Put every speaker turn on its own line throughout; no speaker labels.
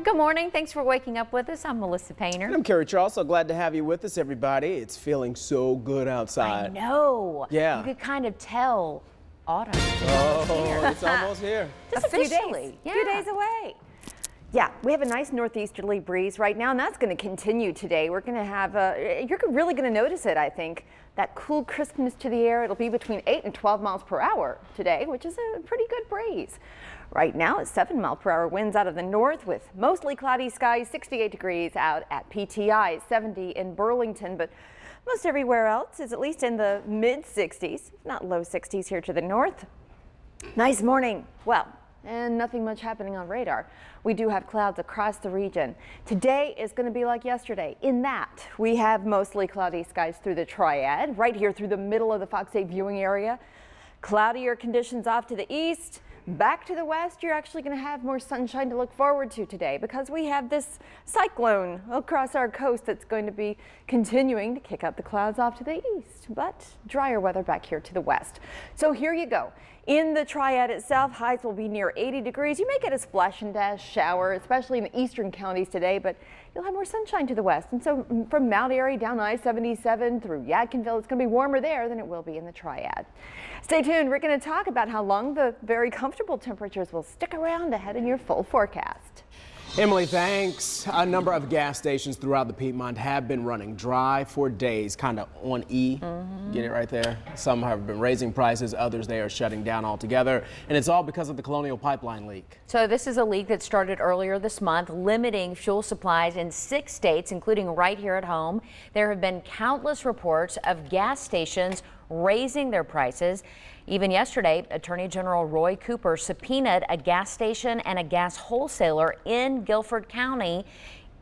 Good morning. Thanks for waking up with us. I'm Melissa Painter.
And I'm Kerry Charles. So glad to have you with us, everybody. It's feeling so good outside.
I know.
Yeah.
You could kind of tell autumn.
It's almost here.
Just officially.
A few days away. Yeah, we have a nice northeasterly breeze right now, and that's going to continue today. We're going to have you're really going to notice it, I think. That cool crispness to the air. It'll be between 8 and 12 miles per hour today, which is a pretty good breeze. Right now, it's 7-mile-per-hour winds out of the north with mostly cloudy skies, 68 degrees out at PTI, 70 in Burlington, but most everywhere else is at least in the mid-60s, not low 60s here to the north. Nice morning. Well, and nothing much happening on radar. We do have clouds across the region. Today is going to be like yesterday in that we have mostly cloudy skies through the triad, right here through the middle of the FOX8 viewing area. Cloudier conditions off to the east. Back to the west, you're actually going to have more sunshine to look forward to today because we have this cyclone across our coast that's going to be continuing to kick up the clouds off to the east, but drier weather back here to the west. So here you go. In the triad itself, highs will be near 80 degrees. You may get a splash and dash shower, especially in the eastern counties today, but you'll have more sunshine to the west. And so from Mount Airy down I-77 through Yadkinville, it's going to be warmer there than it will be in the triad. Stay tuned. We're going to talk about how long the very comfortable temperatures will stick around ahead in your full forecast.
Emily, thanks. A number of gas stations throughout the Piedmont have been running dry for days, kind of on E. Get it right there. Some have been raising prices, others they are shutting down altogether, and it's all because of the Colonial Pipeline leak.
So this is a leak that started earlier this month, limiting fuel supplies in 6 states, including right here at home. There have been countless reports of gas stations raising their prices. Even yesterday, Attorney General Roy Cooper subpoenaed a gas station and a gas wholesaler in Guilford County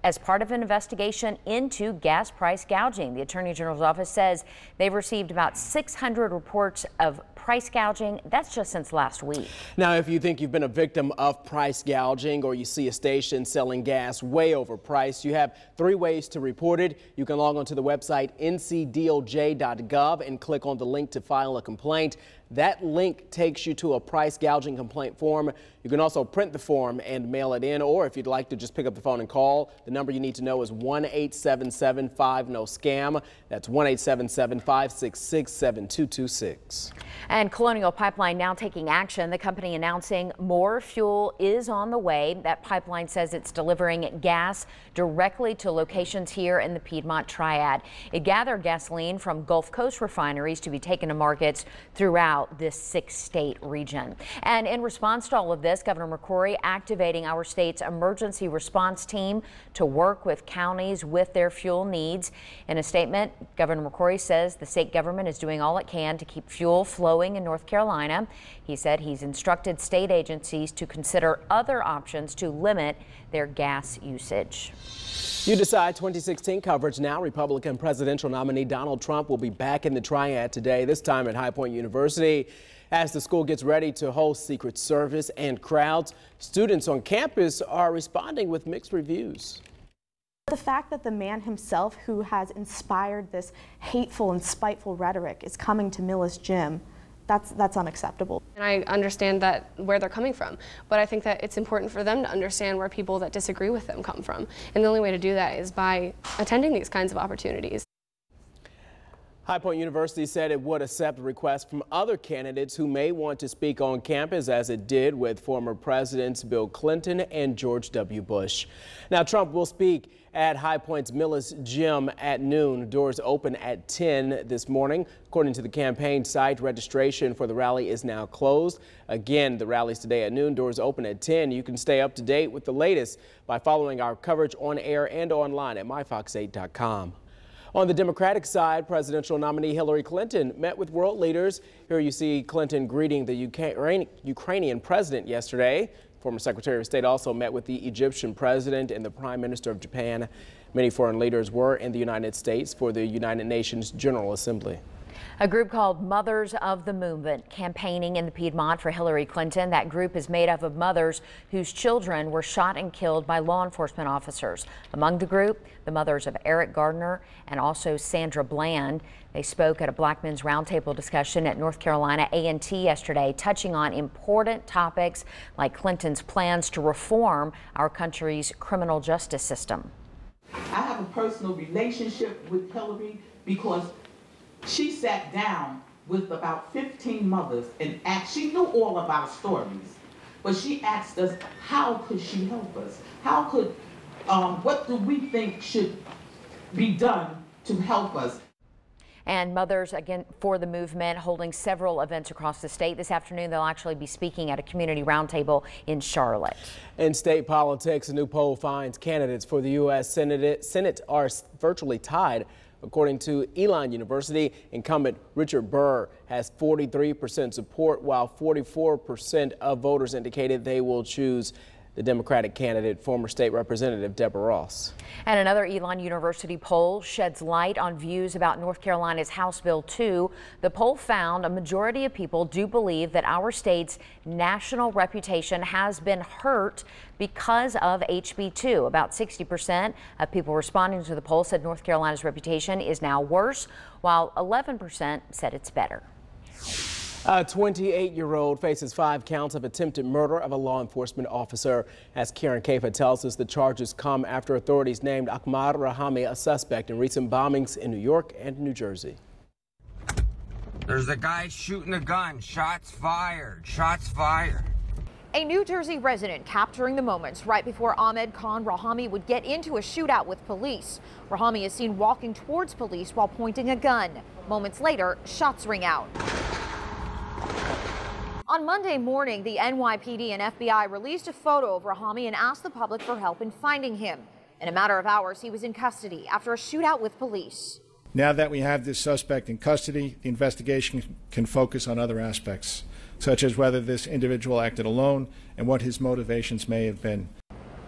as part of an investigation into gas price gouging. The Attorney General's office says they've received about 600 reports of price gouging. That's just since last week. Now,
if you think you've been a victim of price gouging or you see a station selling gas way overpriced, you have 3 ways to report it. You can log on to the website ncdoj.gov and click on the link to file a complaint. That link takes you to a price gouging complaint form. You can also print the form and mail it in, or if you'd like to just pick up the phone and call, the number you need to know is 1-877-5-NO-SCAM. That's 1-877-566-7226.
And Colonial Pipeline now taking action. The company announcing more fuel is on the way. That pipeline says it's delivering gas directly to locations here in the Piedmont Triad. It gathered gasoline from Gulf Coast refineries to be taken to markets throughout this 6-state region. And in response to all of this, Governor McCrory activating our state's emergency response team to work with counties with their fuel needs. In a statement, Governor McCrory says the state government is doing all it can to keep fuel flowing in North Carolina. He said he's instructed state agencies to consider other options to limit their gas usage.
You decide 2016 coverage now. Republican presidential nominee Donald Trump will be back in the Triad today, this time at High Point University. As the school gets ready to host Secret Service and crowds, students on campus are responding with mixed reviews.
The fact that the man himself who has inspired this hateful and spiteful rhetoric is coming to Millis Gym, that's unacceptable.
And I understand that where they're coming from, but I think that it's important for them to understand where people that disagree with them come from. And the only way to do that is by attending these kinds of opportunities.
High Point University said it would accept requests from other candidates who may want to speak on campus, as it did with former presidents Bill Clinton and George W. Bush. Now, Trump will speak at High Point's Millis Gym at noon. Doors open at 10 this morning. According to the campaign site, registration for the rally is now closed. Again, the rally's today at noon. Doors open at 10. You can stay up to date with the latest by following our coverage on air and online at myfox8.com. On the Democratic side, presidential nominee Hillary Clinton met with world leaders. Here you see Clinton greeting the Ukrainian president yesterday. Former Secretary of State also met with the Egyptian president and the Prime Minister of Japan. Many foreign leaders were in the United States for the United Nations General Assembly.
A group called Mothers of the Movement campaigning in the Piedmont for Hillary Clinton. That group is made up of mothers whose children were shot and killed by law enforcement officers. Among the group, the mothers of Eric Gardner and also Sandra Bland. They spoke at a Black Men's Roundtable discussion at North Carolina A&T yesterday, touching on important topics like Clinton's plans to reform our country's criminal justice system.
I have a personal relationship with Hillary because she sat down with about 15 mothers and asked, she knew all of our stories, but she asked us, how could she help us? How could, what do we think should be done to help us?
And Mothers Again for the Movement holding several events across the state. This afternoon, they'll actually be speaking at a community roundtable in Charlotte. In
state politics, a new poll finds candidates for the U.S. Senate are virtually tied. According to Elon University, incumbent Richard Burr has 43% support, while 44% of voters indicated they will choose the Democratic candidate, former state representative Deborah Ross.
And another Elon University poll sheds light on views about North Carolina's House Bill 2. The poll found a majority of people do believe that our state's national reputation has been hurt because of HB 2. About 60% of people responding to the poll said North Carolina's reputation is now worse, while 11% said it's better.
A 28-year-old faces 5 counts of attempted murder of a law enforcement officer. As Karen Kafa tells us, the charges come after authorities named Ahmaud Rahami a suspect in recent bombings in New York and New Jersey.
There's a guy shooting a gun. Shots fired. Shots fired.
A New Jersey resident capturing the moments right before Ahmaud Khan Rahami would get into a shootout with police. Rahami is seen walking towards police while pointing a gun. Moments later, shots ring out. On Monday morning, the NYPD and FBI released a photo of Rahami and asked the public for help in finding him. In a matter of hours, he was in custody after a shootout with police.
Now that we have this suspect in custody, the investigation can focus on other aspects, such as whether this individual acted alone and what his motivations may have been.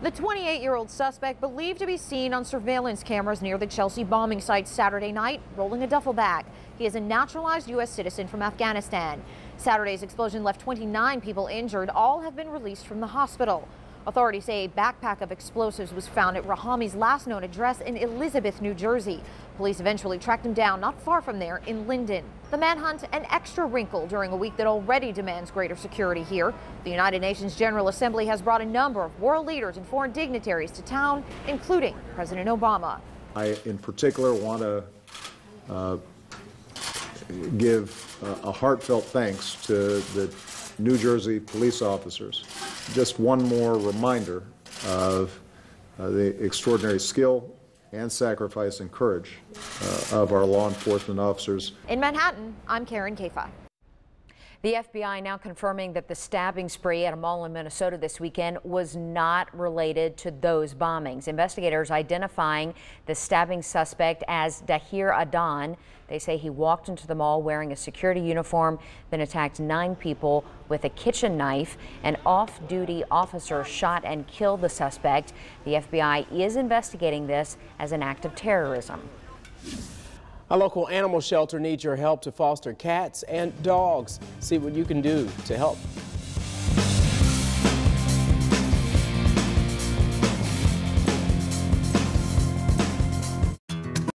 The 28-year-old suspect believed to be seen on surveillance cameras near the Chelsea bombing site Saturday night, rolling a duffel bag. He is a naturalized U.S. citizen from Afghanistan. Saturday's explosion left 29 people injured. All have been released from the hospital. Authorities say a backpack of explosives was found at Rahami's last known address in Elizabeth, New Jersey. Police eventually tracked him down not far from there in Linden. The manhunt an extra wrinkle during a week that already demands greater security here. The United Nations General Assembly has brought a number of world leaders and foreign dignitaries to town, including President Obama.
I, in particular, want to give a heartfelt thanks to the New Jersey police officers. Just one more reminder of the extraordinary skill and sacrifice and courage of our law enforcement officers.
In Manhattan, I'm Karen Kafa.
The FBI now confirming that the stabbing spree at a mall in Minnesota this weekend was not related to those bombings. Investigators identifying the stabbing suspect as Dahir Adan. They say he walked into the mall wearing a security uniform, then attacked 9 people with a kitchen knife. An off-duty officer shot and killed the suspect. The FBI is investigating this as an act of terrorism.
A local animal shelter needs your help to foster cats and dogs. See what you can do to help.